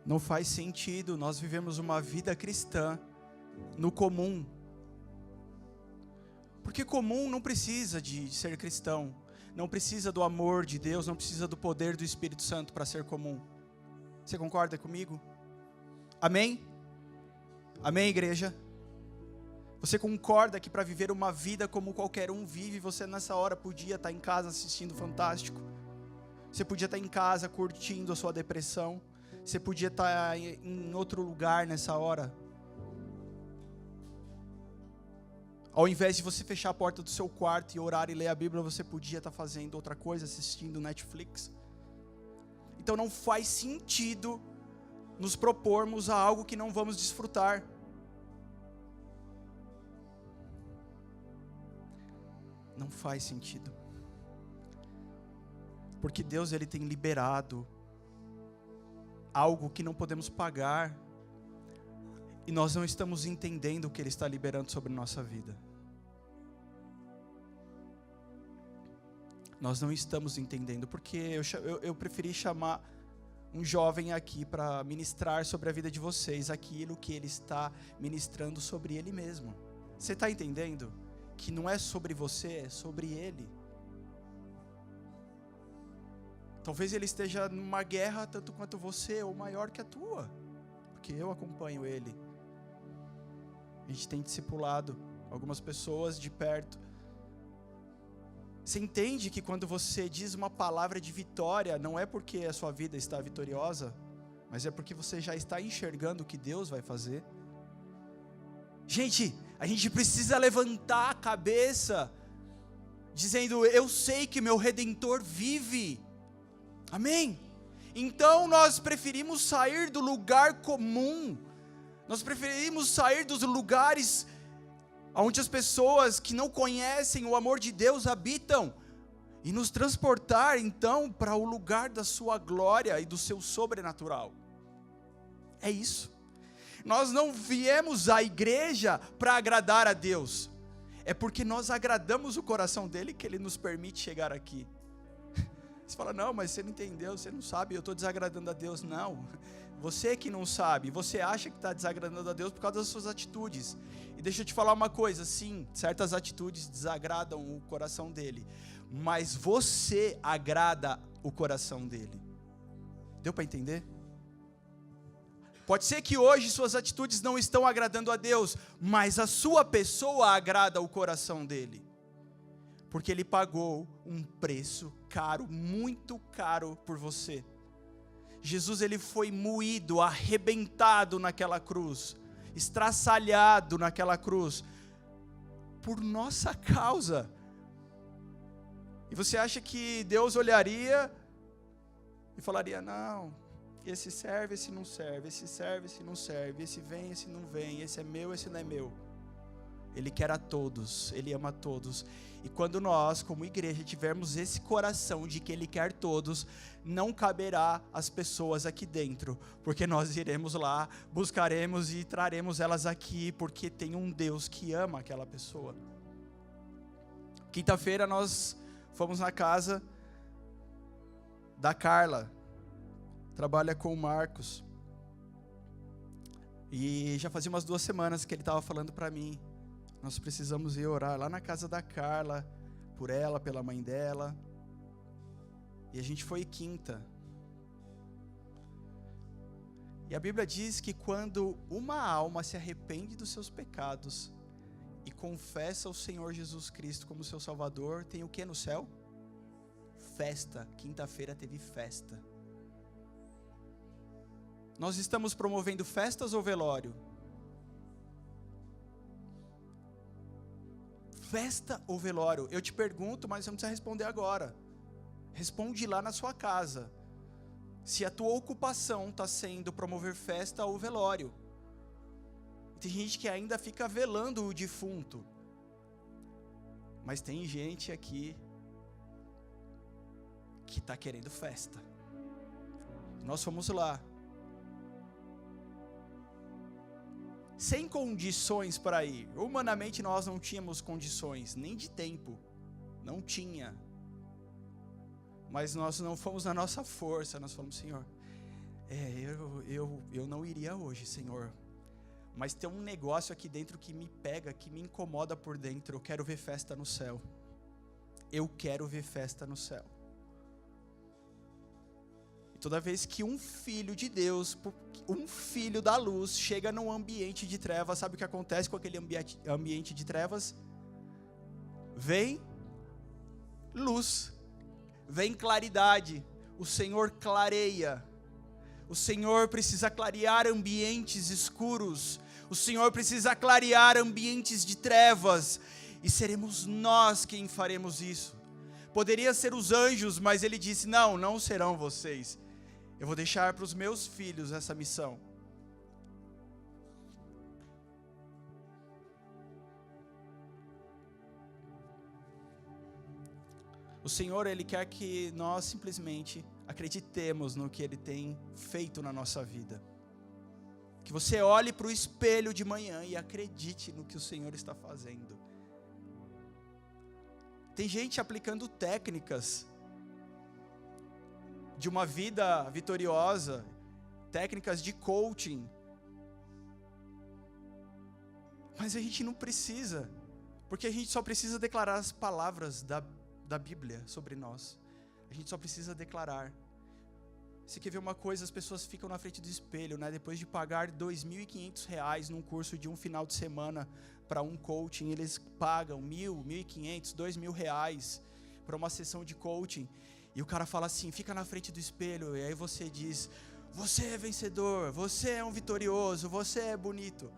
Não faz sentido nós vivemos uma vida cristã no comum. Porque comum não precisa de ser cristão. Não precisa do amor de Deus, não precisa do poder do Espírito Santo para ser comum. Você concorda comigo? Amém? Amém, igreja? Você concorda que para viver uma vida como qualquer um vive, você nessa hora podia estar em casa assistindo Fantástico? Você podia estar em casa curtindo a sua depressão? Você podia estar em outro lugar nessa hora? Ao invés de você fechar a porta do seu quarto e orar e ler a Bíblia, você podia estar fazendo outra coisa, assistindo Netflix. Então não faz sentido nos propormos a algo que não vamos desfrutar. Não faz sentido. Porque Deus, Ele tem liberado algo que não podemos pagar. E nós não estamos entendendo o que Ele está liberando sobre nossa vida. Nós não estamos entendendo, porque eu preferi chamar um jovem aqui para ministrar sobre a vida de vocês aquilo que ele está ministrando sobre ele mesmo. Você está entendendo? Que não é sobre você, é sobre ele. Talvez ele esteja numa guerra tanto quanto você, ou maior que a tua, porque eu acompanho ele. A gente tem discipulado algumas pessoas de perto. Você entende que quando você diz uma palavra de vitória, não é porque a sua vida está vitoriosa, mas é porque você já está enxergando o que Deus vai fazer? Gente, a gente precisa levantar a cabeça, dizendo, eu sei que meu Redentor vive. Amém? Então nós preferimos sair do lugar comum, nós preferimos sair dos lugares onde as pessoas que não conhecem o amor de Deus habitam, e nos transportar então para o lugar da sua glória e do seu sobrenatural. É isso. Nós não viemos à igreja para agradar a Deus, é porque nós agradamos o coração dele que ele nos permite chegar aqui. Você fala, não, mas você não entendeu, você não sabe, eu estou desagradando a Deus. Não, você que não sabe, você acha que está desagradando a Deus por causa das suas atitudes. E deixa eu te falar uma coisa, sim, certas atitudes desagradam o coração dele, mas você agrada o coração dele. Deu para entender? Pode ser que hoje suas atitudes não estão agradando a Deus, mas a sua pessoa agrada o coração dele. Porque ele pagou um preço caro, muito caro por você. Jesus, ele foi moído, arrebentado naquela cruz, estraçalhado naquela cruz, por nossa causa. E você acha que Deus olharia e falaria, não, esse serve, esse não serve, esse serve, esse não serve, esse vem, esse não vem, esse é meu, esse não é meu. Ele quer a todos, Ele ama a todos. E quando nós, como igreja, tivermos esse coração de que Ele quer todos, não caberá às pessoas aqui dentro, porque nós iremos lá, buscaremos e traremos elas aqui, porque tem um Deus que ama aquela pessoa. Quinta-feira nós fomos na casa da Carla, trabalha com o Marcos, e já fazia umas 2 semanas que ele estava falando para mim, nós precisamos ir orar lá na casa da Carla, por ela, pela mãe dela. E a gente foi quinta. E a Bíblia diz que quando uma alma se arrepende dos seus pecados e confessa o Senhor Jesus Cristo como seu Salvador, tem o que no céu? Festa. Quinta-feira teve festa. Nós estamos promovendo festas ou velório? Festa ou velório? Eu te pergunto, mas você não precisa responder agora. Responde lá na sua casa. Se a tua ocupação está sendo promover festa ou velório. Tem gente que ainda fica velando o defunto. Mas tem gente aqui que está querendo festa. Nós fomos lá. Sem condições para ir. Humanamente nós não tínhamos condições, nem de tempo. Não tinha. Mas nós não fomos na nossa força, nós falamos, Senhor, eu não iria hoje, Senhor. Mas tem um negócio aqui dentro que me pega, que me incomoda por dentro. Eu quero ver festa no céu. Eu quero ver festa no céu. E toda vez que um filho de Deus, um filho da luz, chega num ambiente de trevas, sabe o que acontece com aquele ambiente de trevas? Vem luz, vem claridade. O Senhor clareia. O Senhor precisa clarear ambientes escuros. O Senhor precisa clarear ambientes de trevas. E seremos nós quem faremos isso. Poderia ser os anjos, mas Ele disse, não serão vocês. Eu vou deixar para os meus filhos essa missão. O Senhor, Ele quer que nós simplesmente acreditemos no que Ele tem feito na nossa vida. Que você olhe para o espelho de manhã e acredite no que o Senhor está fazendo. Tem gente aplicando técnicas de uma vida vitoriosa, técnicas de coaching. Mas a gente não precisa, porque a gente só precisa declarar as palavras da Bíblia sobre nós. A gente só precisa declarar. Você quer ver uma coisa? As pessoas ficam na frente do espelho, né? Depois de pagar R$2.500 num curso de um final de semana para um coaching, eles pagam R$1.000, R$1.500, R$2.000 para uma sessão de coaching. E o cara fala assim, fica na frente do espelho, e aí você diz, você é vencedor, você é um vitorioso, você é bonito.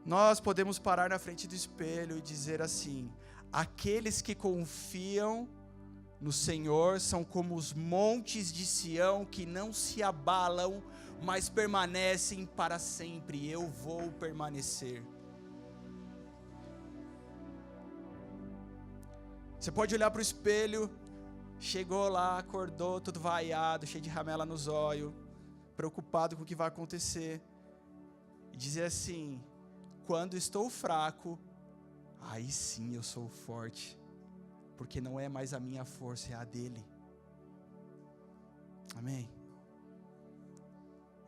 Nós podemos parar na frente do espelho e dizer assim, aqueles que confiam no Senhor são como os montes de Sião que não se abalam, mas permanecem para sempre. Eu vou permanecer. Você pode olhar para o espelho, chegou lá, acordou, todo vaiado, cheio de ramela nos olhos, preocupado com o que vai acontecer, e dizer assim, quando estou fraco, aí sim eu sou forte. Porque não é mais a minha força, é a dele. Amém?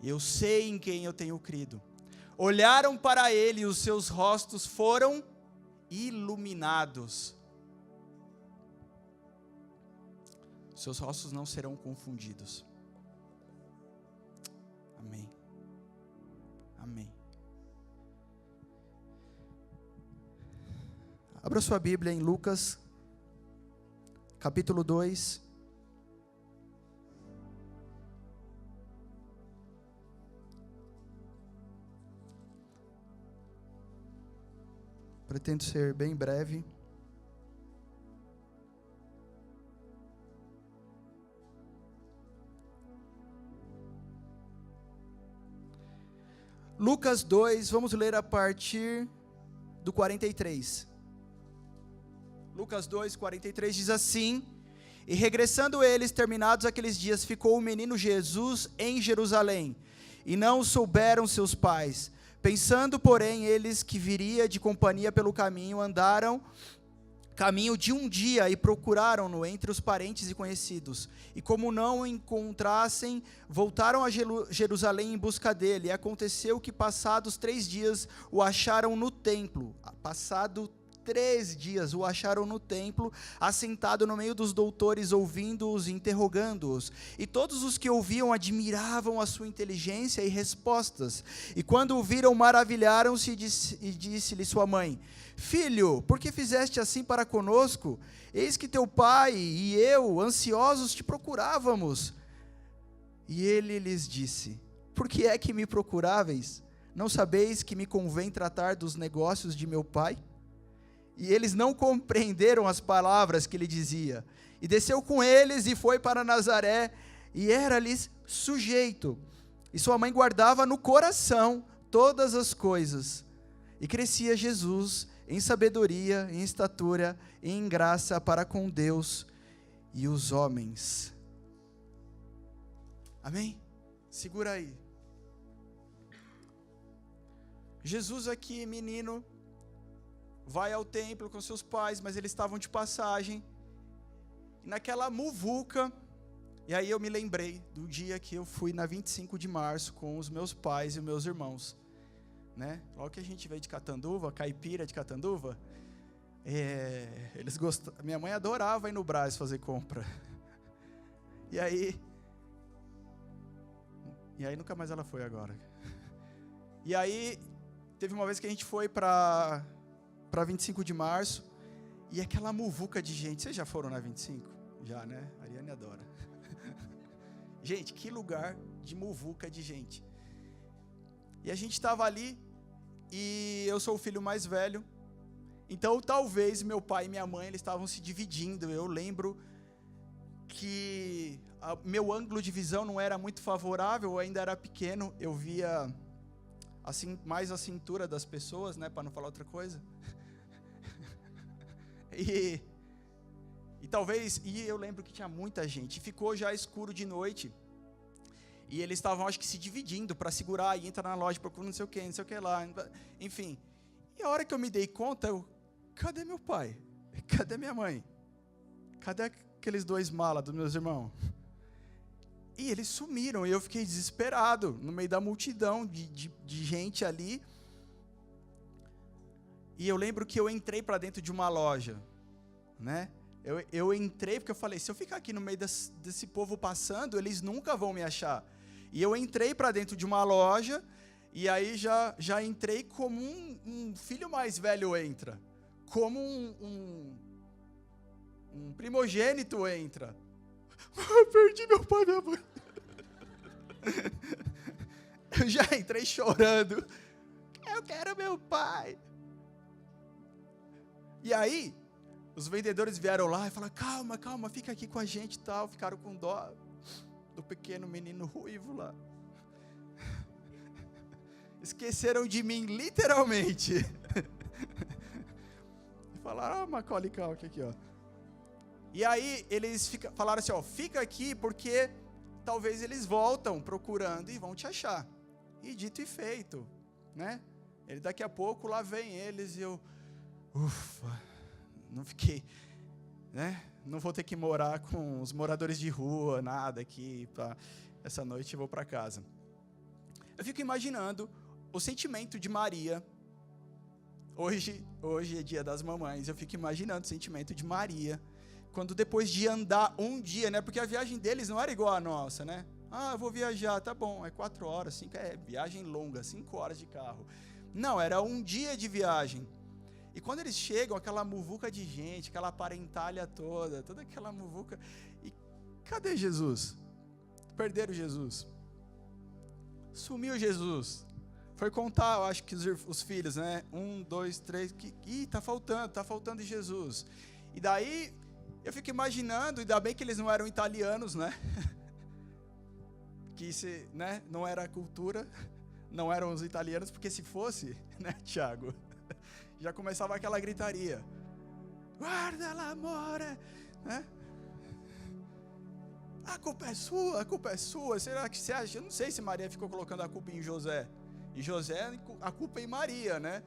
Eu sei em quem eu tenho crido. Olharam para ele e os seus rostos foram iluminados. Seus rostos não serão confundidos. Amém. Amém. Abra sua Bíblia em Lucas capítulo 2. Pretendo ser bem breve. Lucas 2, vamos ler a partir do 43. Lucas 2, 43 diz assim, e regressando eles, terminados aqueles dias, ficou o menino Jesus em Jerusalém, e não o souberam seus pais. Pensando, porém, eles que viria de companhia pelo caminho, andaram caminho de um dia e procuraram-no entre os parentes e conhecidos. E como não o encontrassem, voltaram a Jerusalém em busca dele. E aconteceu que passados 3 dias o acharam no templo. Passado 3 dias o acharam no templo, assentado no meio dos doutores, ouvindo-os e interrogando-os. E todos os que ouviam admiravam a sua inteligência e respostas. E quando o viram, maravilharam-se e disse-lhe sua mãe, filho, por que fizeste assim para conosco? Eis que teu pai e eu, ansiosos, te procurávamos. E ele lhes disse, por que é que me procuráveis? Não sabeis que me convém tratar dos negócios de meu pai? E eles não compreenderam as palavras que ele dizia. E desceu com eles e foi para Nazaré, e era-lhes sujeito. E sua mãe guardava no coração todas as coisas. E crescia Jesus em sabedoria, em estatura e em graça para com Deus e os homens. Amém? Segura aí. Jesus aqui, menino, vai ao templo com seus pais, mas eles estavam de passagem. E naquela muvuca, E aí eu me lembrei do dia que eu fui na 25 de março com os meus pais e os meus irmãos, né? Logo que a gente veio de Catanduva, caipira de Catanduva, eles gostavam, minha mãe adorava ir no Brás fazer compra. E aí nunca mais ela foi agora. E aí teve uma vez que a gente foi para 25 de março, e aquela muvuca de gente. Vocês já foram na 25? Já, né? A Ariane adora. Gente, que lugar de muvuca de gente. E a gente estava ali, e eu sou o filho mais velho, então talvez meu pai e minha mãe eles estavam se dividindo. Eu lembro que meu ângulo de visão não era muito favorável, eu ainda era pequeno, eu via assim, mais a cintura das pessoas, né, para não falar outra coisa. E talvez, eu lembro que tinha muita gente, ficou já escuro de noite, e eles estavam, acho que, se dividindo para segurar e entrar na loja, procurando não sei o que lá, enfim. E a hora que eu me dei conta, cadê meu pai? Cadê minha mãe? Cadê aqueles 2 malas dos meus irmãos? E eles sumiram, e eu fiquei desesperado, no meio da multidão de gente ali. E eu lembro que eu entrei para dentro de uma loja, né? Eu entrei porque eu falei, se eu ficar aqui no meio desse povo passando, eles nunca vão me achar. E eu entrei para dentro de uma loja, e aí já entrei como um filho mais velho entra, como um primogênito entra. Eu perdi meu pai e minha mãe. Eu já entrei chorando. Eu quero meu pai. E aí, os vendedores vieram lá e falaram, calma, fica aqui com a gente e tal. Ficaram com dó do pequeno menino ruivo lá. Esqueceram de mim, literalmente. E falaram, Macaulay Culkin aqui, ó. E aí, eles falaram assim, ó, fica aqui porque talvez eles voltam procurando e vão te achar. E dito e feito, né? Daqui a pouco, lá vem eles e eu, ufa, não fiquei, né? Não vou ter que morar com os moradores de rua, nada aqui, essa noite eu vou para casa. Eu fico imaginando o sentimento de Maria. Hoje é dia das mamães, eu fico imaginando o sentimento de Maria, quando depois de andar um dia, né? Porque a viagem deles não era igual a nossa, né? Eu vou viajar, tá bom, é 4 horas, 5, viagem longa, 5 horas de carro. Não, era um dia de viagem. E quando eles chegam, aquela muvuca de gente, aquela parentalha toda aquela muvuca, e cadê Jesus? Perderam Jesus. Sumiu Jesus. Foi contar, eu acho que os filhos, né? 1, 2, 3, tá faltando Jesus. E daí, eu fico imaginando, ainda bem que eles não eram italianos, né? Que né? Não era a cultura, não eram os italianos, porque se fosse, né, Tiago? Já começava aquela gritaria. Guarda l'amore, né? A culpa é sua. Será que você acha? Eu não sei se Maria ficou colocando a culpa em José. E José, a culpa é em Maria, né?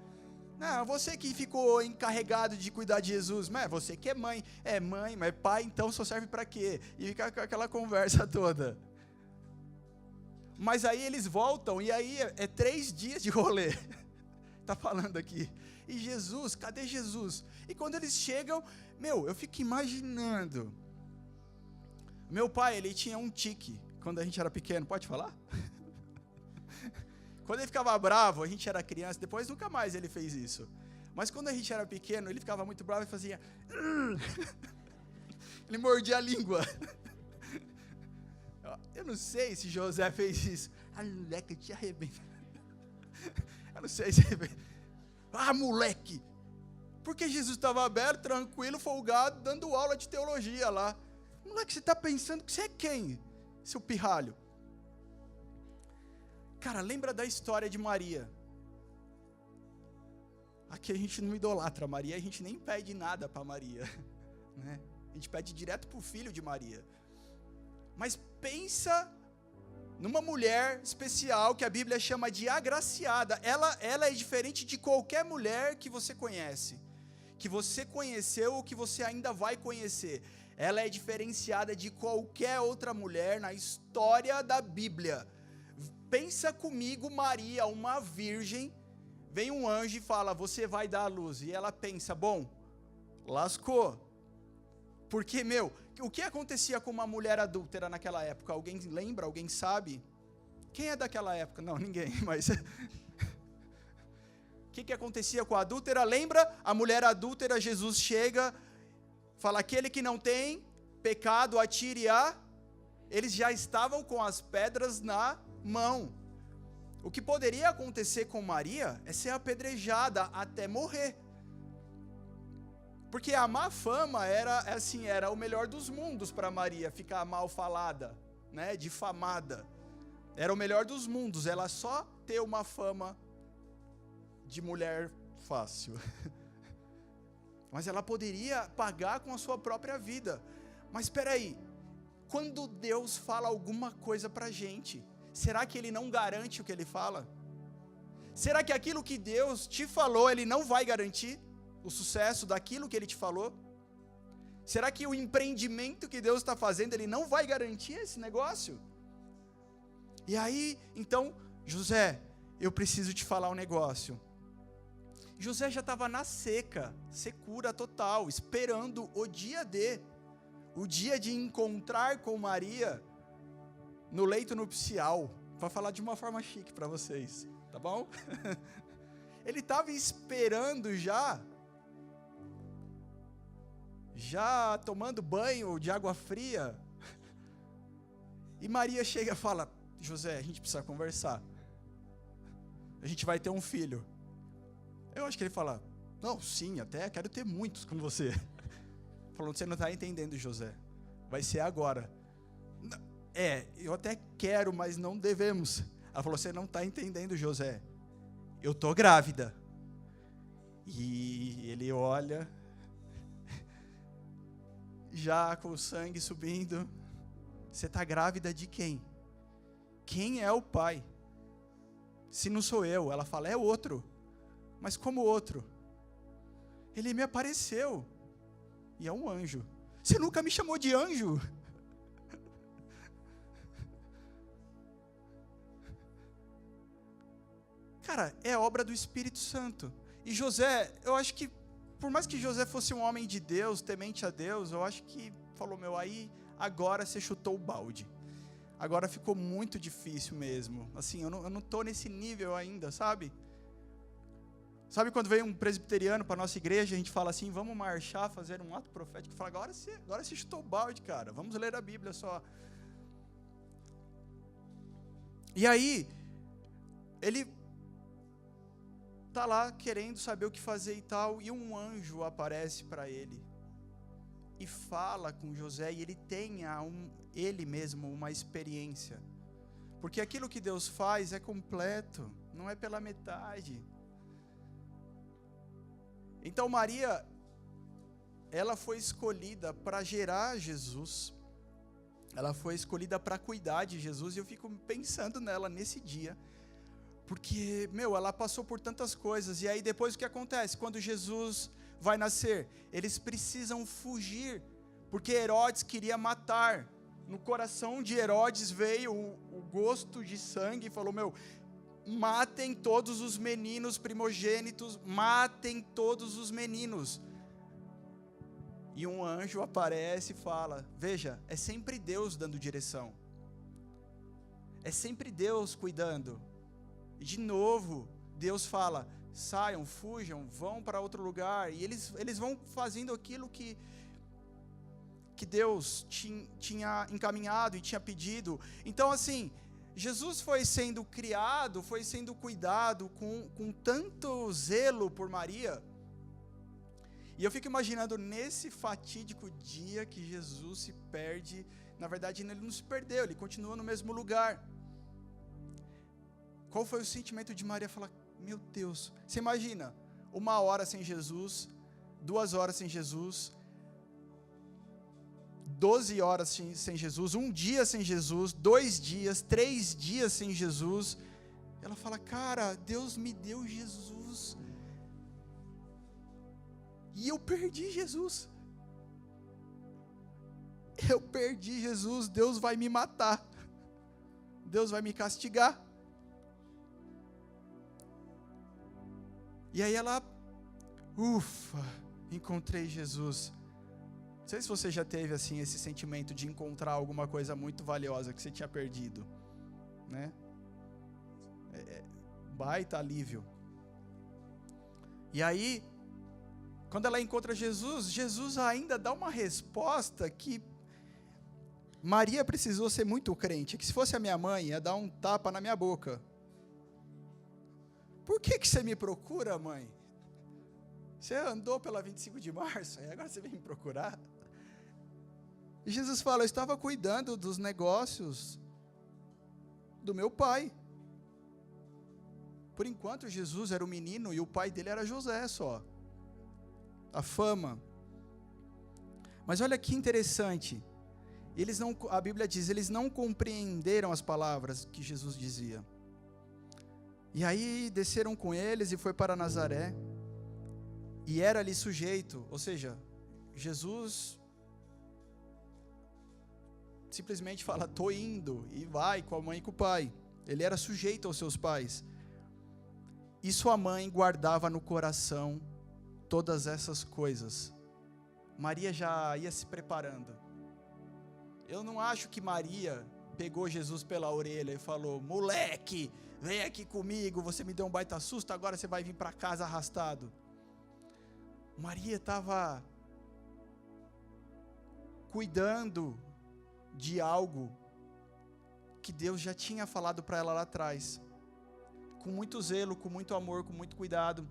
Não, você que ficou encarregado de cuidar de Jesus. Mas você que é mãe. É mãe, mas pai então só serve para quê? E fica com aquela conversa toda. Mas aí eles voltam e aí é 3 dias de rolê. Tá falando aqui. E Jesus, cadê Jesus? E quando eles chegam, eu fico imaginando. Meu pai, ele tinha um tique quando a gente era pequeno, pode falar? Quando ele ficava bravo, a gente era criança, depois nunca mais ele fez isso. Mas quando a gente era pequeno, ele ficava muito bravo e fazia... Ele mordia a língua. Eu não sei se José fez isso. Moleque, eu te arrebento. Eu não sei se... moleque! Porque Jesus estava aberto, tranquilo, folgado, dando aula de teologia lá. Moleque, você está pensando que você é quem? Seu pirralho. Cara, lembra da história de Maria. Aqui a gente não idolatra Maria, a gente nem pede nada para Maria, né? A gente pede direto para o filho de Maria. Mas pensa numa mulher especial que a Bíblia chama de agraciada. Ela é diferente de qualquer mulher que você conhece, que você conheceu ou que você ainda vai conhecer. Ela é diferenciada de qualquer outra mulher na história da Bíblia. Pensa comigo, Maria, uma virgem, vem um anjo e fala, você vai dar à luz. E ela pensa, bom, lascou. Porque, o que acontecia com uma mulher adúltera naquela época? Alguém lembra? Alguém sabe? Quem é daquela época? Não, ninguém, mas... O que acontecia com a adúltera? Lembra? A mulher adúltera, Jesus chega, fala, aquele que não tem pecado, atire a... Eles já estavam com as pedras na mão. O que poderia acontecer com Maria é ser apedrejada até morrer. Porque a má fama era o melhor dos mundos para Maria, ficar mal falada, né, difamada. Era o melhor dos mundos, ela só ter uma fama de mulher fácil. Mas ela poderia pagar com a sua própria vida. Mas espera aí, quando Deus fala alguma coisa para a gente, será que Ele não garante o que Ele fala? Será que aquilo que Deus te falou, Ele não vai garantir o sucesso daquilo que Ele te falou? Será que o empreendimento que Deus está fazendo, Ele não vai garantir esse negócio? E aí, então, José, eu preciso te falar um negócio. José já estava na seca, secura total, esperando o dia de encontrar com Maria no leito nupcial, para falar de uma forma chique para vocês, tá bom? Ele estava esperando já tomando banho de água fria, e Maria chega e fala, José, a gente precisa conversar, a gente vai ter um filho. Eu acho que ele fala, não, sim, até quero ter muitos com você. Falou, você não está entendendo, José, vai ser agora. Eu até quero, mas não devemos. Ela falou, você não está entendendo, José, eu estou grávida. E ele olha, já com o sangue subindo, você está grávida de quem? Quem é o pai? Se não sou eu, ela fala, é outro. Mas como outro? Ele me apareceu. E é um anjo. Você nunca me chamou de anjo? Cara, é obra do Espírito Santo. E José, eu acho que, por mais que José fosse um homem de Deus, temente a Deus, eu acho que falou, aí agora você chutou o balde. Agora ficou muito difícil mesmo. Assim, eu não estou nesse nível ainda, sabe? Sabe quando vem um presbiteriano para a nossa igreja, a gente fala assim, vamos marchar, fazer um ato profético, fala, agora você chutou o balde, cara, vamos ler a Bíblia só. E aí, ele está lá querendo saber o que fazer e tal, e um anjo aparece para ele, e fala com José, e ele tem ele mesmo uma experiência, porque aquilo que Deus faz é completo, não é pela metade. Então Maria, ela foi escolhida para gerar Jesus, ela foi escolhida para cuidar de Jesus, e eu fico pensando nela nesse dia, porque, ela passou por tantas coisas, e aí depois o que acontece? Quando Jesus vai nascer, eles precisam fugir, porque Herodes queria matar, no coração de Herodes veio o gosto de sangue, e falou, matem todos os meninos primogênitos, matem todos os meninos. E um anjo aparece e fala, veja, é sempre Deus dando direção, é sempre Deus cuidando. E de novo, Deus fala, saiam, fujam, vão para outro lugar, e eles vão fazendo aquilo que Deus tinha encaminhado e tinha pedido. Então assim, Jesus foi sendo criado, foi sendo cuidado com tanto zelo por Maria. E eu fico imaginando nesse fatídico dia que Jesus se perde. Na verdade, ele não se perdeu, ele continua no mesmo lugar. Qual foi o sentimento de Maria? Falar, meu Deus, você imagina, 1 hora sem Jesus, 2 horas sem Jesus, 12 horas sem Jesus, 1 dia sem Jesus, 2 dias, 3 dias sem Jesus. Ela fala, cara, Deus me deu Jesus, e eu perdi Jesus. eu perdi Jesus, Deus vai me matar, Deus vai me castigar. E aí ela, ufa, encontrei Jesus. Não sei se você já teve assim esse sentimento de encontrar alguma coisa muito valiosa que você tinha perdido, né? Baita alívio. E aí, quando ela encontra Jesus, Jesus ainda dá uma resposta que Maria precisou ser muito crente, que se fosse a minha mãe, ia dar um tapa na minha boca. Por que você me procura, mãe? Você andou pela 25 de março, e agora você vem me procurar? E Jesus fala, eu estava cuidando dos negócios do meu pai. Por enquanto, Jesus era o menino e o pai dele era José só. A fama. Mas olha que interessante. A Bíblia diz, eles não compreenderam as palavras que Jesus dizia. E aí desceram com eles e foi para Nazaré. E era ali sujeito, ou seja, Jesus simplesmente fala, tô indo, e vai com a mãe e com o pai. Ele era sujeito aos seus pais. E sua mãe guardava no coração todas essas coisas. Maria já ia se preparando. Eu não acho que Maria pegou Jesus pela orelha e falou, moleque, vem aqui comigo, você me deu um baita susto, agora você vai vir para casa arrastado. Maria estava cuidando de algo que Deus já tinha falado para ela lá atrás. Com muito zelo, com muito amor, com muito cuidado.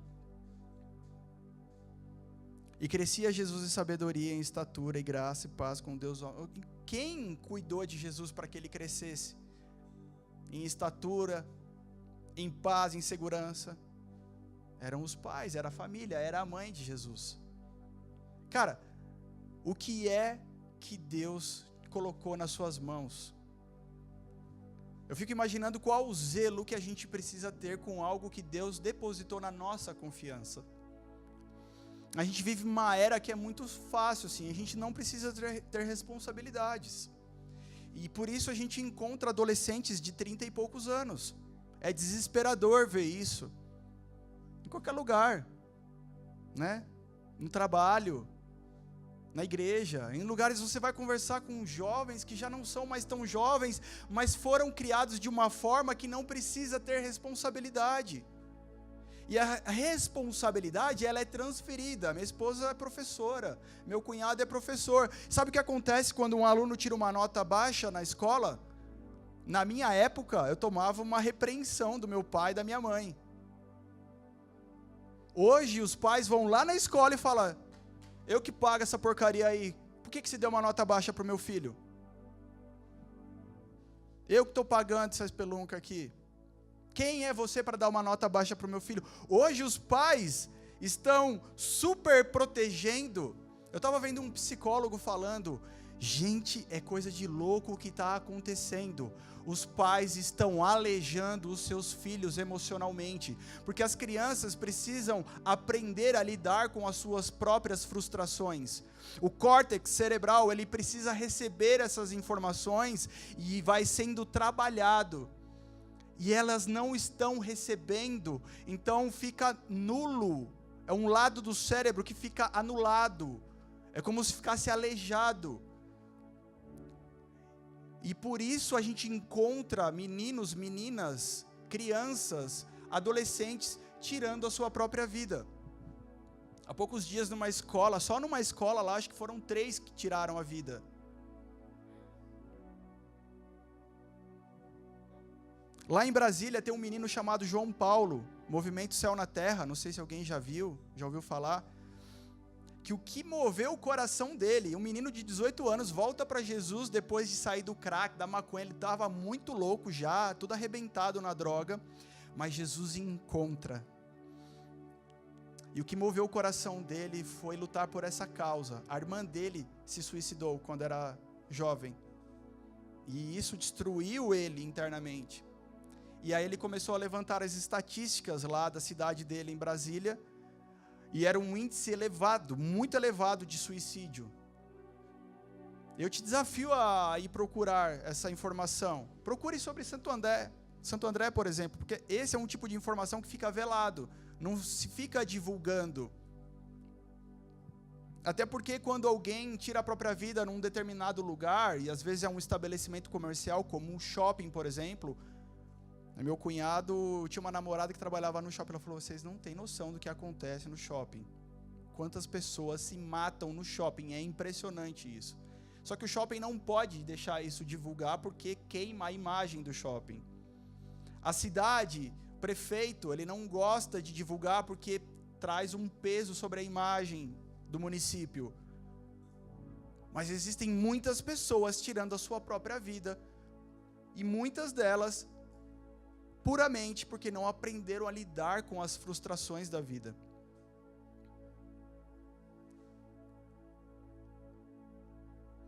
E crescia Jesus em sabedoria, em estatura, e graça e paz com Deus. Quem cuidou de Jesus para que ele crescesse? Em estatura, em paz, em segurança. Eram os pais, era a família, era a mãe de Jesus. Cara, o que é que Deus colocou nas suas mãos? Eu fico imaginando qual o zelo que a gente precisa ter com algo que Deus depositou na nossa confiança. A gente vive uma era que é muito fácil, assim, a gente não precisa ter responsabilidades. E por isso a gente encontra adolescentes de 30 e poucos anos. É desesperador ver isso. Em qualquer lugar, né? No trabalho, na igreja, em lugares você vai conversar com jovens que já não são mais tão jovens, mas foram criados de uma forma que não precisa ter responsabilidade. E a responsabilidade, ela é transferida. Minha esposa é professora, meu cunhado é professor. Sabe o que acontece quando um aluno tira uma nota baixa na escola? Na minha época, eu tomava uma repreensão do meu pai e da minha mãe. Hoje, os pais vão lá na escola e falam, eu que pago essa porcaria aí, por que você deu uma nota baixa para o meu filho? Eu que estou pagando essa espelunca aqui. Quem é você para dar uma nota baixa para o meu filho? Hoje os pais estão super protegendo. Eu estava vendo um psicólogo falando, gente, é coisa de louco o que está acontecendo. Os pais estão aleijando os seus filhos emocionalmente, porque as crianças precisam aprender a lidar com as suas próprias frustrações. O córtex cerebral, ele precisa receber essas informações e vai sendo trabalhado. E elas não estão recebendo, então fica nulo. É um lado do cérebro que fica anulado. É como se ficasse aleijado. E por isso a gente encontra meninos, meninas, crianças, adolescentes, tirando a sua própria vida. Há poucos dias numa escola, só numa escola lá, acho que foram 3 que tiraram a vida. Lá em Brasília tem um menino chamado João Paulo, Movimento Céu na Terra, não sei se alguém já ouviu falar, que o que moveu o coração dele, um menino de 18 anos volta para Jesus depois de sair do crack, da maconha, ele estava muito louco já, tudo arrebentado na droga, mas Jesus encontra. E o que moveu o coração dele foi lutar por essa causa. A irmã dele se suicidou quando era jovem, e isso destruiu ele internamente. E aí ele começou a levantar as estatísticas lá da cidade dele em Brasília, e era um índice elevado, muito elevado de suicídio. Eu te desafio a ir procurar essa informação. Procure sobre Santo André. Santo André, por exemplo, porque esse é um tipo de informação que fica velado, não se fica divulgando. Até porque quando alguém tira a própria vida num determinado lugar, e às vezes é um estabelecimento comercial, como um shopping, por exemplo. Meu cunhado tinha uma namorada que trabalhava no shopping, ela falou, vocês não têm noção do que acontece no shopping. Quantas pessoas se matam no shopping, é impressionante isso. Só que o shopping não pode deixar isso divulgar porque queima a imagem do shopping. A cidade, o prefeito, ele não gosta de divulgar porque traz um peso sobre a imagem do município. Mas existem muitas pessoas tirando a sua própria vida, e muitas delas puramente porque não aprenderam a lidar com as frustrações da vida.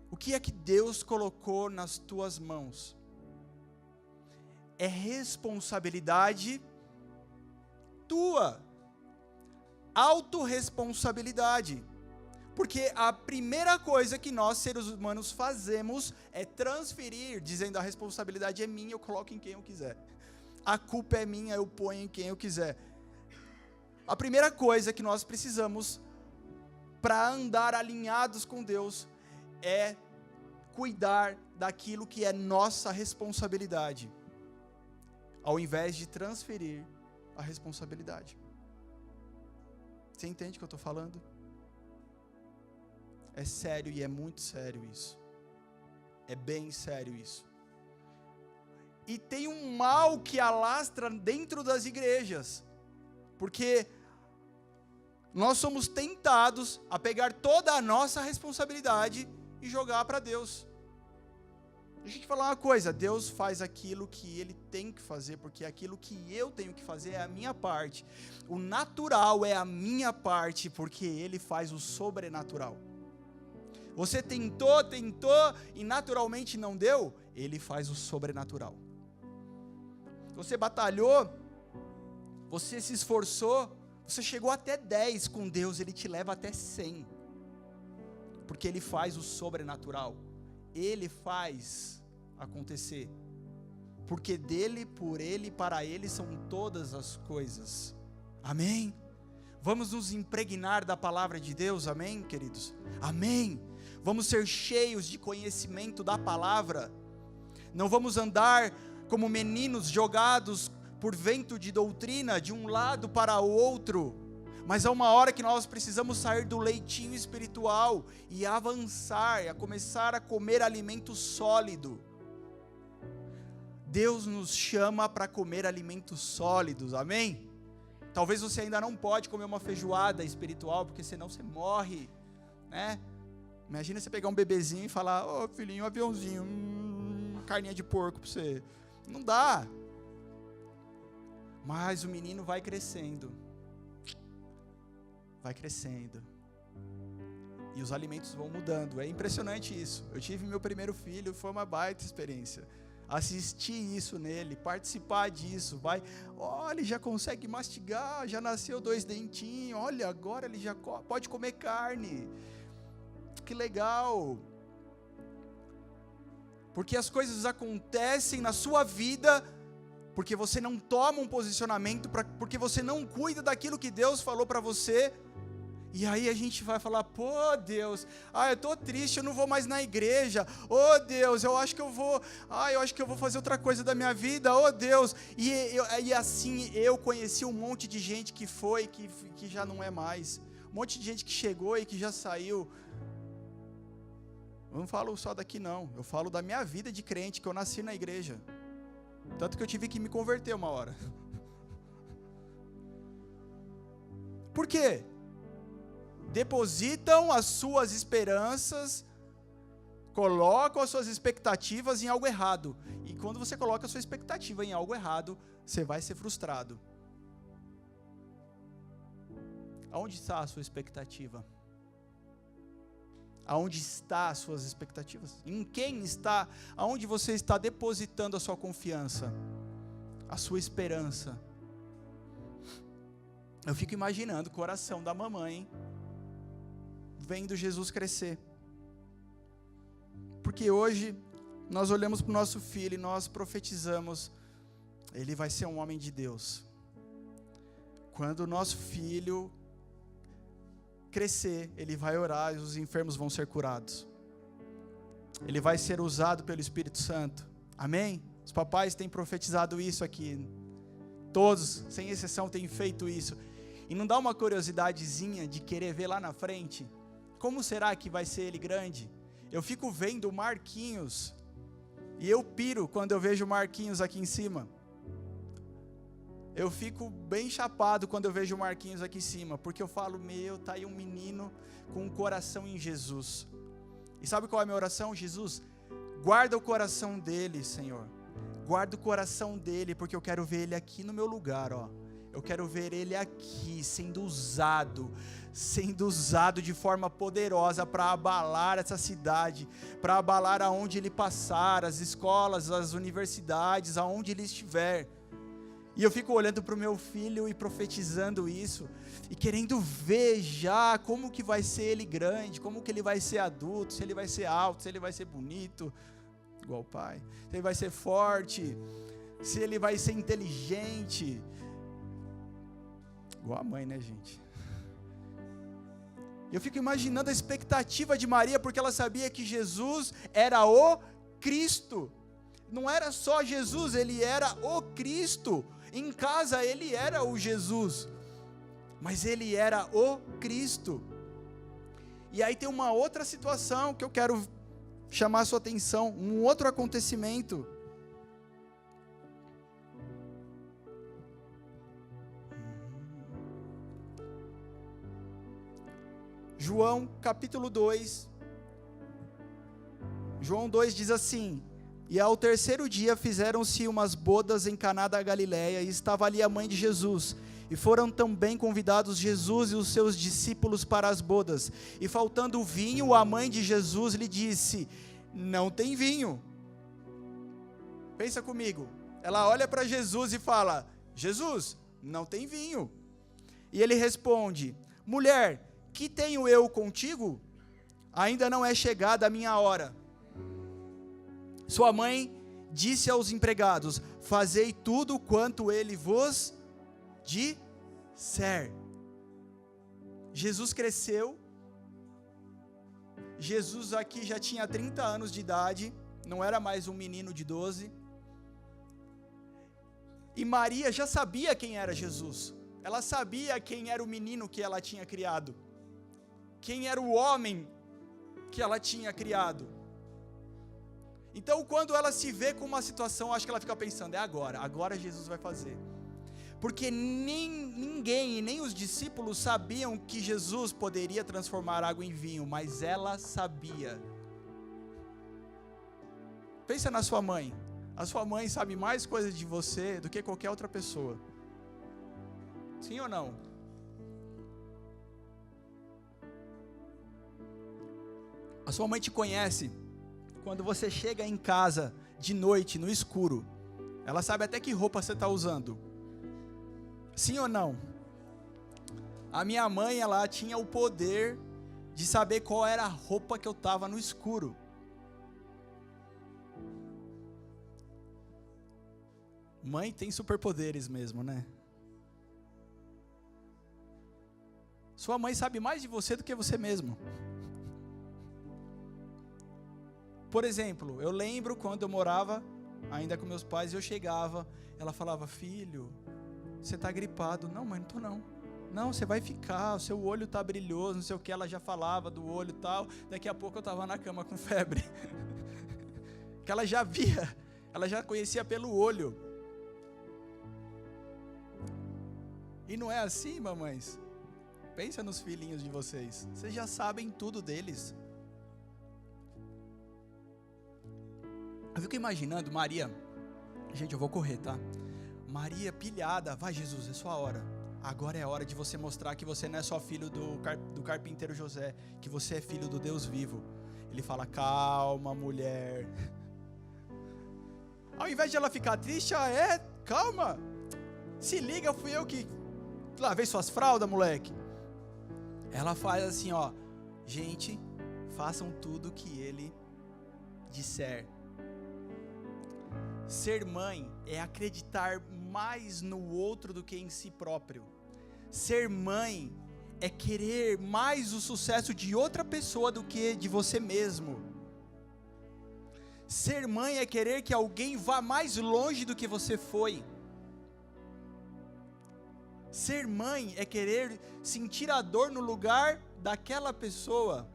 O que é que Deus colocou nas tuas mãos? É responsabilidade tua. Autorresponsabilidade. Porque a primeira coisa que nós, seres humanos, fazemos é transferir, dizendo a responsabilidade é minha, eu coloco em quem eu quiser. A culpa é minha, eu ponho em quem eu quiser. A primeira coisa que nós precisamos para andar alinhados com Deus é cuidar daquilo que é nossa responsabilidade, ao invés de transferir a responsabilidade. Você entende o que eu estou falando? É sério e é muito sério isso. É bem sério isso. E tem um mal que alastra dentro das igrejas, porque nós somos tentados a pegar toda a nossa responsabilidade e jogar para Deus. Deixa eu te falar uma coisa, Deus faz aquilo que Ele tem que fazer, porque aquilo que eu tenho que fazer é a minha parte. O natural é a minha parte, porque Ele faz o sobrenatural. Você tentou e naturalmente não deu, Ele faz o sobrenatural. Você batalhou, você se esforçou, você chegou até 10 com Deus, Ele te leva até 100. Porque Ele faz o sobrenatural. Ele faz acontecer. Porque dele, por Ele, para Ele são todas as coisas. Amém? Vamos nos impregnar da palavra de Deus, amém, queridos? Amém? Vamos ser cheios de conhecimento da palavra. Não vamos andar como meninos jogados por vento de doutrina de um lado para o outro. Mas há uma hora que nós precisamos sair do leitinho espiritual e avançar, a começar a comer alimento sólido. Deus nos chama para comer alimentos sólidos, amém? Talvez você ainda não pode comer uma feijoada espiritual, porque senão você morre, né? Imagina você pegar um bebezinho e falar, ô filhinho, um aviãozinho, carninha de porco para você. Não dá. Mas o menino vai crescendo. Vai crescendo. E os alimentos vão mudando. É impressionante isso. Eu tive meu primeiro filho, foi uma baita experiência. Assistir isso nele, participar disso. Olha, ele já consegue mastigar, já nasceu 2 dentinhos. Olha, agora ele já pode comer carne. Que legal. Porque as coisas acontecem na sua vida porque você não toma um posicionamento, porque você não cuida daquilo que Deus falou para você. E aí a gente vai falar, pô Deus, eu tô triste, eu não vou mais na igreja. Oh Deus, eu acho que eu vou fazer outra coisa da minha vida. Oh Deus, e assim eu conheci um monte de gente que foi, que já não é mais. Um monte de gente que chegou e que já saiu. Eu não falo só daqui não, eu falo da minha vida de crente, que eu nasci na igreja. Tanto que eu tive que me converter uma hora. Por quê? Depositam as suas esperanças, colocam as suas expectativas em algo errado. E quando você coloca a sua expectativa em algo errado, você vai ser frustrado. Aonde está a sua expectativa? Aonde está as suas expectativas? Em quem está? Aonde você está depositando a sua confiança? A sua esperança? Eu fico imaginando o coração da mamãe vendo Jesus crescer. porque hoje nós olhamos para o nosso filho e nós profetizamos, ele vai ser um homem de Deus. Quando o nosso filho crescer, ele vai orar e os enfermos vão ser curados. Ele vai ser usado pelo Espírito Santo. Amém? Os papais têm profetizado isso aqui. Todos, sem exceção, têm feito isso. E não dá uma curiosidadezinha de querer ver lá na frente? Como será que vai ser ele grande? Eu fico vendo o Marquinhos, e eu piro quando eu vejo o Marquinhos aqui em cima. Eu fico bem chapado quando eu vejo o Marquinhos aqui em cima, porque eu falo, tá aí um menino com um coração em Jesus. E sabe qual é a minha oração? Jesus, guarda o coração dele, Senhor. Guarda o coração dele, porque eu quero ver ele aqui no meu lugar, ó. Eu quero ver ele aqui, sendo usado de forma poderosa para abalar essa cidade, para abalar aonde ele passar, as escolas, as universidades, aonde ele estiver. E eu fico olhando para o meu filho e profetizando isso, e querendo ver já como que vai ser ele grande, como que ele vai ser adulto, se ele vai ser alto, se ele vai ser bonito, igual o pai, se ele vai ser forte, se ele vai ser inteligente, igual a mãe, né, gente? Eu fico imaginando a expectativa de Maria, porque ela sabia que Jesus era o Cristo. Não era só Jesus, ele era o Cristo. Em casa ele era o Jesus, mas ele era o Cristo. E aí tem uma outra situação que eu quero chamar a sua atenção, um outro acontecimento. João capítulo 2, João 2 diz assim: e ao terceiro dia fizeram-se umas bodas em Caná da Galileia, e estava ali a mãe de Jesus, e foram também convidados Jesus e os seus discípulos para as bodas, e faltando vinho, a mãe de Jesus lhe disse: não tem vinho. Pensa comigo, ela olha para Jesus e fala: Jesus, não tem vinho. E ele responde: mulher, que tenho eu contigo? Ainda não é chegada a minha hora. Sua mãe disse aos empregados: fazei tudo quanto ele vos disser. Jesus cresceu. Jesus aqui já tinha 30 anos de idade, não era mais um menino de 12. E Maria já sabia quem era Jesus. Ela sabia quem era o menino que ela tinha criado, quem era o homem que ela tinha criado. Então, quando ela se vê com uma situação, acho que ela fica pensando: é agora Jesus vai fazer. Porque ninguém, nem os discípulos sabiam que Jesus poderia transformar água em vinho, mas ela sabia. Pensa na sua mãe. A sua mãe sabe mais coisas de você do que qualquer outra pessoa. Sim ou não? A sua mãe te conhece quando você chega em casa de noite, no escuro. Ela sabe até que roupa você está usando. Sim ou não? A minha mãe, ela tinha o poder de saber qual era a roupa que eu estava no escuro. Mãe tem superpoderes mesmo, né? Sua mãe sabe mais de você do que você mesmo. Por exemplo, eu lembro quando eu morava ainda com meus pais, eu chegava, ela falava: filho, você está gripado. Não, mãe, não estou não. Não, você vai ficar, o seu olho está brilhoso, não sei o que, ela já falava do olho e tal. Daqui a pouco eu estava na cama com febre. Que ela já via, ela já conhecia pelo olho. E não é assim, mamães? Pensa nos filhinhos de vocês, vocês já sabem tudo deles. Eu fico imaginando Maria, gente, eu vou correr, tá? Maria pilhada: vai Jesus, é sua hora. Agora é a hora de você mostrar que você não é só filho do carpinteiro José, que você é filho do Deus vivo. Ele fala: calma, mulher. Ao invés de ela ficar triste, calma. Se liga, fui eu que lavei suas fraldas, moleque. Ela faz assim, ó: gente, façam tudo que ele disser. Ser mãe é acreditar mais no outro do que em si próprio. Ser mãe é querer mais o sucesso de outra pessoa do que de você mesmo. Ser mãe é querer que alguém vá mais longe do que você foi. Ser mãe é querer sentir a dor no lugar daquela pessoa.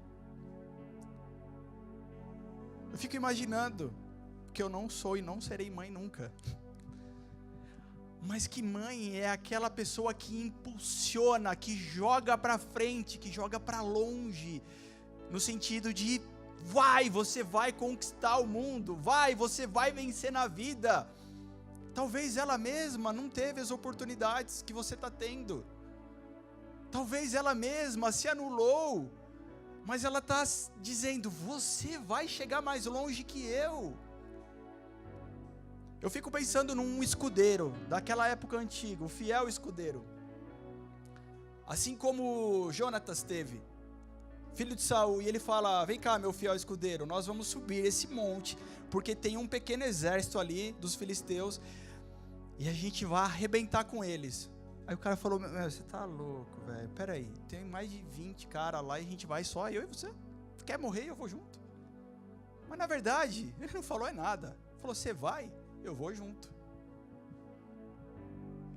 Eu fico imaginando, porque eu não sou e não serei mãe nunca. Mas que mãe é aquela pessoa que impulsiona, que joga para frente, que joga para longe, no sentido de você vai conquistar o mundo, você vai vencer na vida. Talvez ela mesma não teve as oportunidades que você está tendo. Talvez ela mesma se anulou, mas ela está dizendo, você vai chegar mais longe que eu. Eu fico pensando num escudeiro, daquela época antiga, o fiel escudeiro. Assim como Jonatas teve, filho de Saul, e ele fala, vem cá meu fiel escudeiro, nós vamos subir esse monte, porque tem um pequeno exército ali dos filisteus, e a gente vai arrebentar com eles. Aí o cara falou, você tá louco, velho, peraí, tem mais de 20 caras lá e a gente vai só, eu e você, quer morrer eu vou junto. Mas na verdade, ele não falou nada, ele falou, você vai, eu vou junto.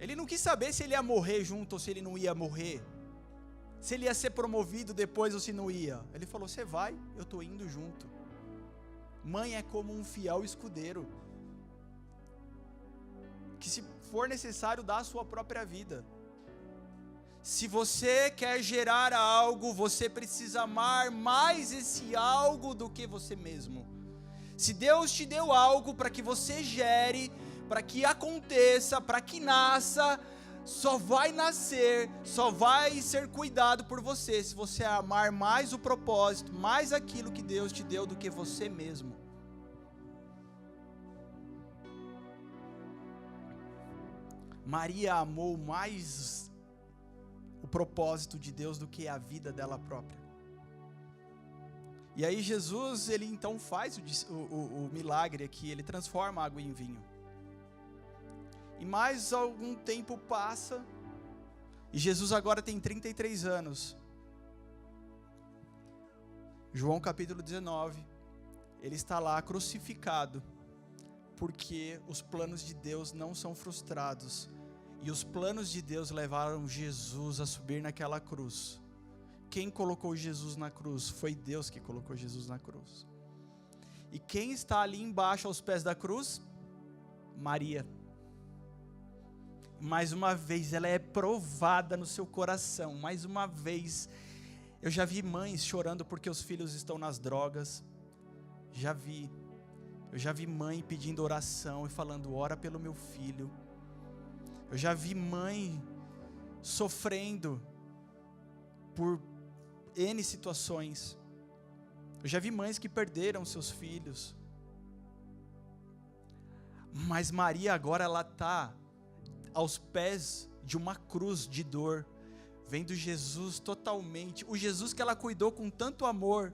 Ele não quis saber se ele ia morrer junto ou se ele não ia morrer, se ele ia ser promovido depois ou se não ia. Ele falou, você vai, eu tô indo junto. Mãe é como um fiel escudeiro, que se for necessário dá a sua própria vida. Se você quer gerar algo, você precisa amar mais esse algo do que você mesmo. Se Deus te deu algo para que você gere, para que aconteça, para que nasça, só vai nascer, só vai ser cuidado por você, se você amar mais o propósito, mais aquilo que Deus te deu do que você mesmo. Maria amou mais o propósito de Deus do que a vida dela própria. E aí Jesus, ele então faz o milagre aqui, ele transforma a água em vinho. E mais algum tempo passa, e Jesus agora tem 33 anos. João capítulo 19, ele está lá crucificado, porque os planos de Deus não são frustrados. E os planos de Deus levaram Jesus a subir naquela cruz. Quem colocou Jesus na cruz? Foi Deus que colocou Jesus na cruz. E quem está ali embaixo aos pés da cruz? Maria. Mais uma vez, ela é provada no seu coração. Mais uma vez, eu já vi mães chorando porque os filhos estão nas drogas. Eu já vi mãe pedindo oração e falando, ora pelo meu filho. Eu já vi mãe sofrendo por N situações. Eu já vi mães que perderam seus filhos. Mas Maria agora ela está aos pés de uma cruz de dor, vendo Jesus totalmente, o Jesus que ela cuidou com tanto amor,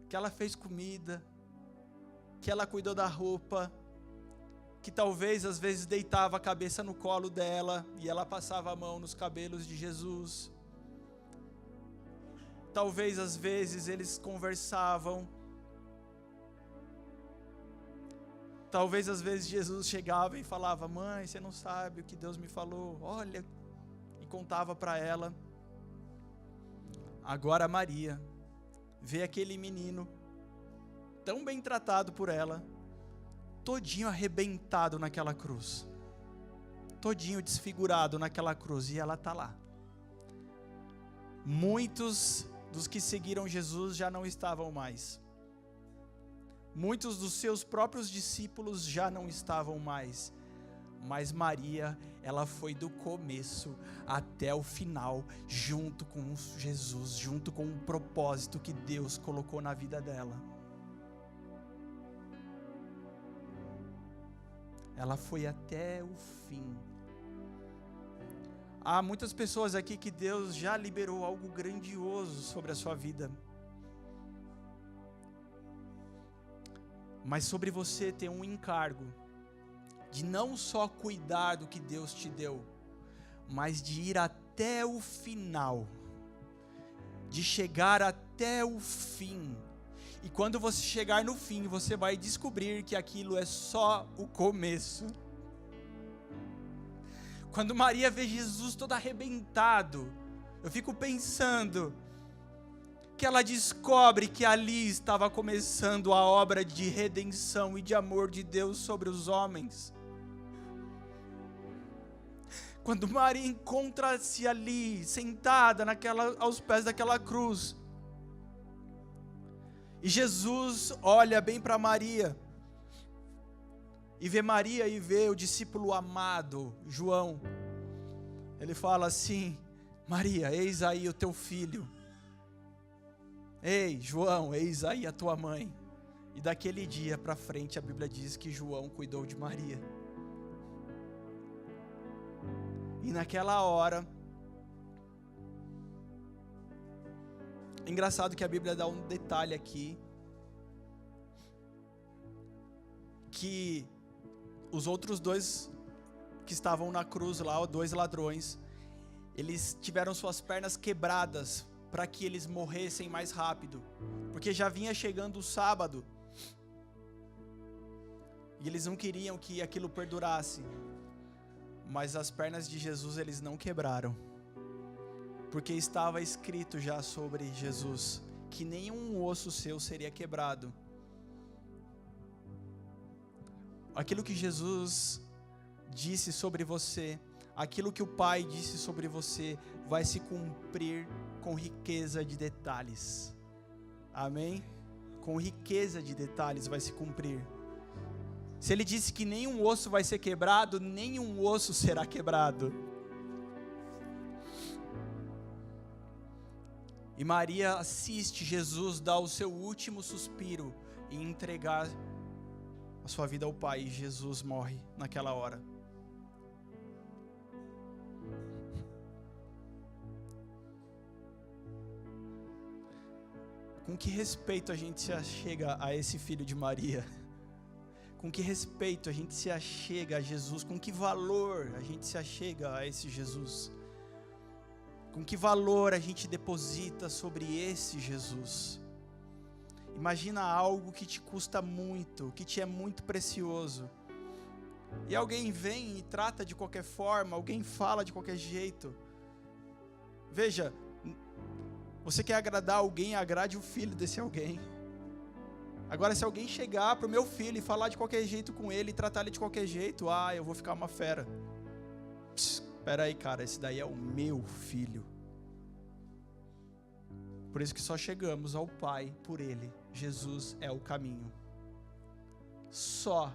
que ela fez comida, que ela cuidou da roupa, que talvez às vezes deitava a cabeça no colo dela e ela passava a mão nos cabelos de Jesus. Talvez às vezes eles conversavam. Talvez às vezes Jesus chegava e falava, mãe, você não sabe o que Deus me falou, olha, e contava para ela. Agora Maria vê aquele menino tão bem tratado por ela, todinho arrebentado naquela cruz, todinho desfigurado naquela cruz, e ela está lá. Muitos dos que seguiram Jesus já não estavam mais. Muitos dos seus próprios discípulos já não estavam mais. Mas Maria, ela foi do começo até o final, junto com Jesus, junto com o propósito que Deus colocou na vida dela. Ela foi até o fim. Há muitas pessoas aqui que Deus já liberou algo grandioso sobre a sua vida. Mas sobre você tem um encargo de não só cuidar do que Deus te deu, mas de ir até o final, de chegar até o fim. E quando você chegar no fim, você vai descobrir que aquilo é só o começo. Quando Maria vê Jesus todo arrebentado, eu fico pensando que ela descobre que ali estava começando a obra de redenção e de amor de Deus sobre os homens. Quando Maria encontra-se ali, sentada aos pés daquela cruz, e Jesus olha bem para Maria, e vê Maria e vê o discípulo amado, João. Ele fala assim: Maria, eis aí o teu filho. Ei, João, eis aí a tua mãe. E daquele dia para frente a Bíblia diz que João cuidou de Maria. E naquela hora, engraçado que a Bíblia dá um detalhe aqui, que os outros dois que estavam na cruz lá, os dois ladrões, eles tiveram suas pernas quebradas para que eles morressem mais rápido, porque já vinha chegando o sábado, e eles não queriam que aquilo perdurasse. Mas as pernas de Jesus eles não quebraram, porque estava escrito já sobre Jesus, que nenhum osso seu seria quebrado. Aquilo que Jesus disse sobre você, aquilo que o Pai disse sobre você, vai se cumprir com riqueza de detalhes. Amém? Com riqueza de detalhes vai se cumprir. Se ele disse que nenhum osso vai ser quebrado, nenhum osso será quebrado. E Maria assiste Jesus dar o seu último suspiro e entregar a sua vida ao Pai, e Jesus morre naquela hora. Com que respeito a gente se achega a esse filho de Maria? Com que respeito a gente se achega a Jesus? Com que valor a gente se achega a esse Jesus? Com que valor a gente deposita sobre esse Jesus? Imagina algo que te custa muito, que te é muito precioso, e alguém vem e trata de qualquer forma, alguém fala de qualquer jeito. Veja, você quer agradar alguém, agrade o filho desse alguém. Agora, se alguém chegar para o meu filho e falar de qualquer jeito com ele, e tratar ele de qualquer jeito, eu vou ficar uma fera. Espera aí, cara, esse daí é o meu filho. Por isso que só chegamos ao Pai por ele. Jesus é o caminho. Só.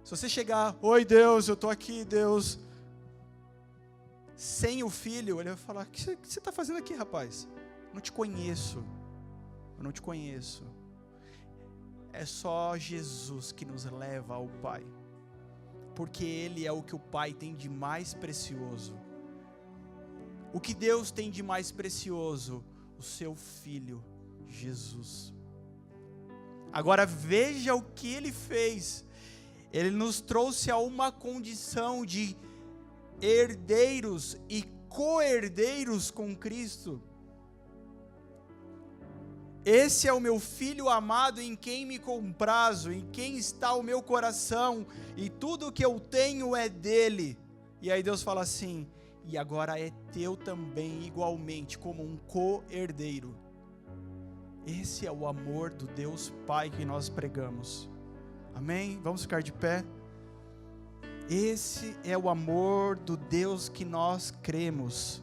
Se você chegar, oi Deus, eu estou aqui, Deus, sem o filho, ele vai falar: o que você está fazendo aqui, rapaz? Eu não te conheço. Eu não te conheço. É só Jesus que nos leva ao Pai, porque Ele é o que o Pai tem de mais precioso. O que Deus tem de mais precioso? O seu Filho, Jesus. Agora veja o que Ele fez. Ele nos trouxe a uma condição de herdeiros e co-herdeiros com Cristo. Esse é o meu filho amado, em quem me comprazo, em quem está o meu coração, e tudo que eu tenho é dele. E aí Deus fala assim: e agora é teu também igualmente, como um co-herdeiro. Esse é o amor do Deus Pai que nós pregamos. Amém? Vamos ficar de pé. Esse é o amor do Deus que nós cremos.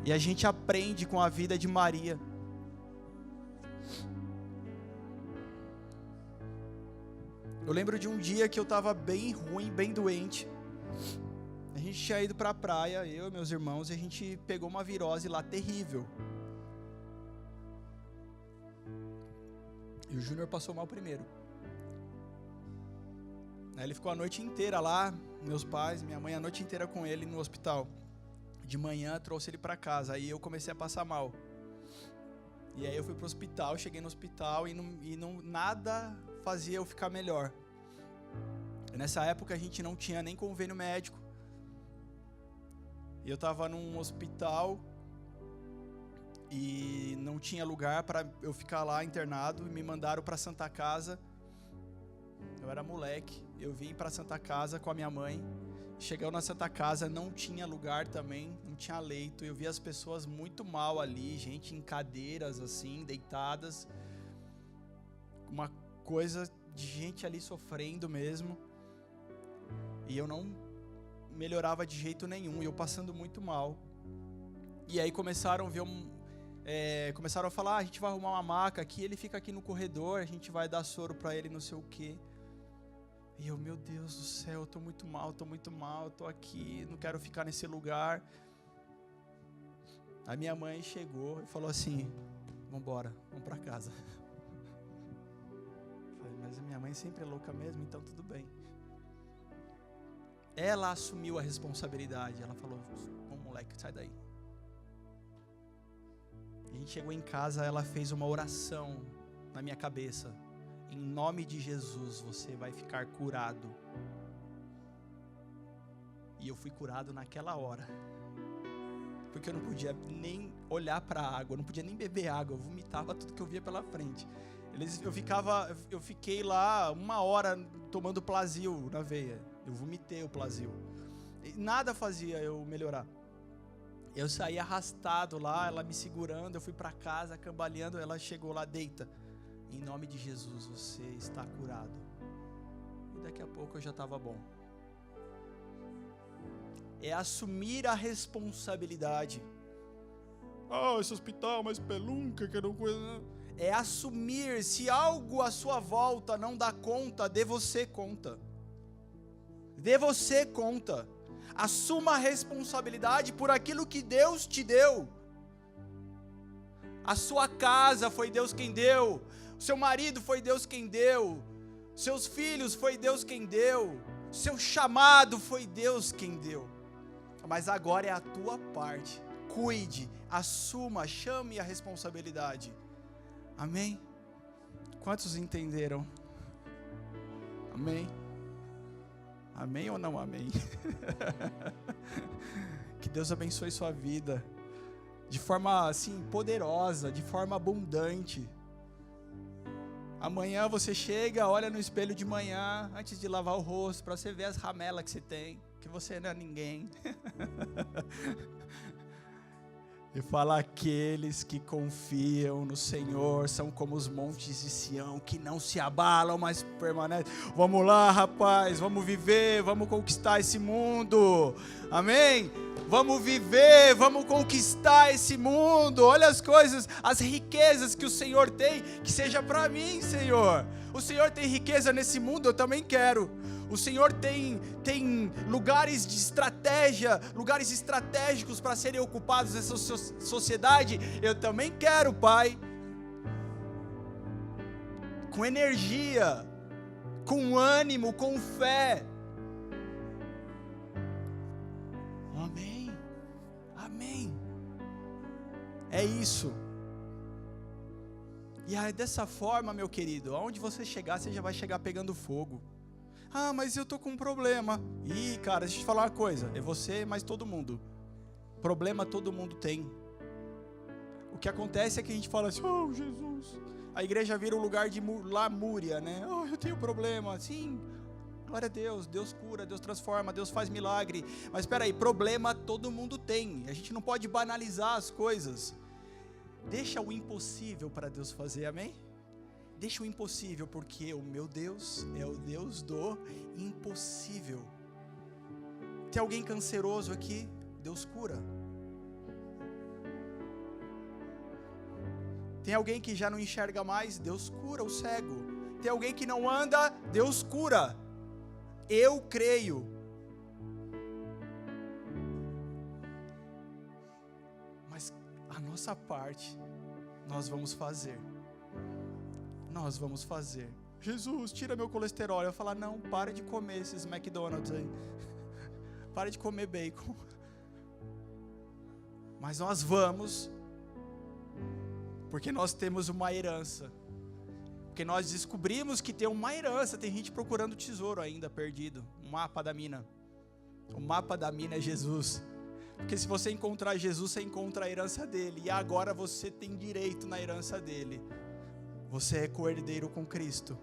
E a gente aprende com a vida de Maria. Eu lembro de um dia que eu estava bem ruim, bem doente. A gente tinha ido para a praia, eu e meus irmãos, e a gente pegou uma virose lá terrível. E o Júnior passou mal primeiro. Ele ficou a noite inteira lá, meus pais, minha mãe, a noite inteira com ele no hospital. De manhã trouxe ele para casa, aí eu comecei a passar mal. E aí eu fui pro hospital, cheguei no hospital e nada fazia eu ficar melhor. Nessa época a gente não tinha nem convênio médico. E eu estava num hospital e não tinha lugar para eu ficar lá internado. E me mandaram para Santa Casa. Eu era moleque, eu vim para Santa Casa com a minha mãe. Chegando na Santa Casa, não tinha lugar também, não tinha leito. Eu vi as pessoas muito mal ali, gente em cadeiras assim, deitadas. Uma coisa de gente ali sofrendo mesmo. E eu não melhorava de jeito nenhum, e eu passando muito mal. E aí começaram a ver começaram a falar, a gente vai arrumar uma maca aqui, ele fica aqui no corredor, a gente vai dar soro pra ele, não sei o quê. E eu, meu Deus do céu, eu tô muito mal, tô aqui, não quero ficar nesse lugar. A minha mãe chegou e falou assim, vambora, vamos pra casa. Eu falei, mas a minha mãe sempre é louca mesmo, então tudo bem. Ela assumiu a responsabilidade, ela falou, vamos moleque, sai daí. A gente chegou em casa, ela fez uma oração na minha cabeça. Em nome de Jesus, você vai ficar curado. E eu fui curado naquela hora. Porque eu não podia nem olhar para a água, eu não podia nem beber água, eu vomitava tudo que eu via pela frente. Eu fiquei lá 1 hora tomando Plasil na veia. Eu vomitei o Plasil. E nada fazia eu melhorar. Eu saí arrastado lá, ela me segurando, eu fui para casa cambaleando, ela chegou lá, deita. Em nome de Jesus, você está curado. E daqui a pouco eu já estava bom. É assumir a responsabilidade. Esse hospital mais pelunca que eu não conheço. É assumir, se algo à sua volta não dá conta, dê você conta. Dê você conta. Assuma a responsabilidade por aquilo que Deus te deu. A sua casa foi Deus quem deu. O seu marido foi Deus quem deu. Seus filhos foi Deus quem deu. Seu chamado foi Deus quem deu. Mas agora é a tua parte. Cuide, assuma, chame a responsabilidade. Amém? Quantos entenderam? Amém? Amém ou não amém? Que Deus abençoe sua vida de forma assim poderosa, de forma abundante. Amanhã você chega, olha no espelho de manhã, antes de lavar o rosto, para você ver as ramelas que você tem, que você não é ninguém. E fala, aqueles que confiam no Senhor são como os montes de Sião, que não se abalam, mas permanecem. Vamos lá, rapaz, vamos viver, vamos conquistar esse mundo. Amém? Vamos viver, vamos conquistar esse mundo. Olha as coisas, as riquezas que o Senhor tem, que seja para mim, Senhor. O Senhor tem riqueza nesse mundo, eu também quero. O Senhor tem lugares de estratégia, lugares estratégicos para serem ocupados nessa sociedade. Eu também quero, Pai. Com energia, com ânimo, com fé. Amém. Amém. É isso. E aí, dessa forma, meu querido, aonde você chegar, você já vai chegar pegando fogo. Mas eu tô com um problema. Cara, deixa eu te falar uma coisa. É você, mas todo mundo. Problema todo mundo tem. O que acontece é que a gente fala assim, Jesus. A igreja vira um lugar de lamúria, né? Eu tenho problema. Sim, glória a Deus. Deus cura, Deus transforma, Deus faz milagre. Mas espera aí, problema todo mundo tem. A gente não pode banalizar as coisas. Deixa o impossível para Deus fazer, amém? Deixa o impossível, porque o meu Deus é o Deus do impossível. Tem alguém canceroso aqui? Deus cura. Tem alguém que já não enxerga mais? Deus cura o cego. Tem alguém que não anda? Deus cura. Eu creio. Mas a nossa parte, nós vamos fazer. Nós vamos fazer. Jesus, tira meu colesterol. Eu falar, não, para de comer esses McDonald's aí. Para de comer bacon. Mas nós vamos Porque nós temos uma herança. Porque nós descobrimos que tem uma herança. Tem gente procurando tesouro ainda perdido. O mapa da mina. O mapa da mina é Jesus. Porque se você encontrar Jesus, você encontra a herança dele. E agora você tem direito na herança dele. Você é co-herdeiro com Cristo.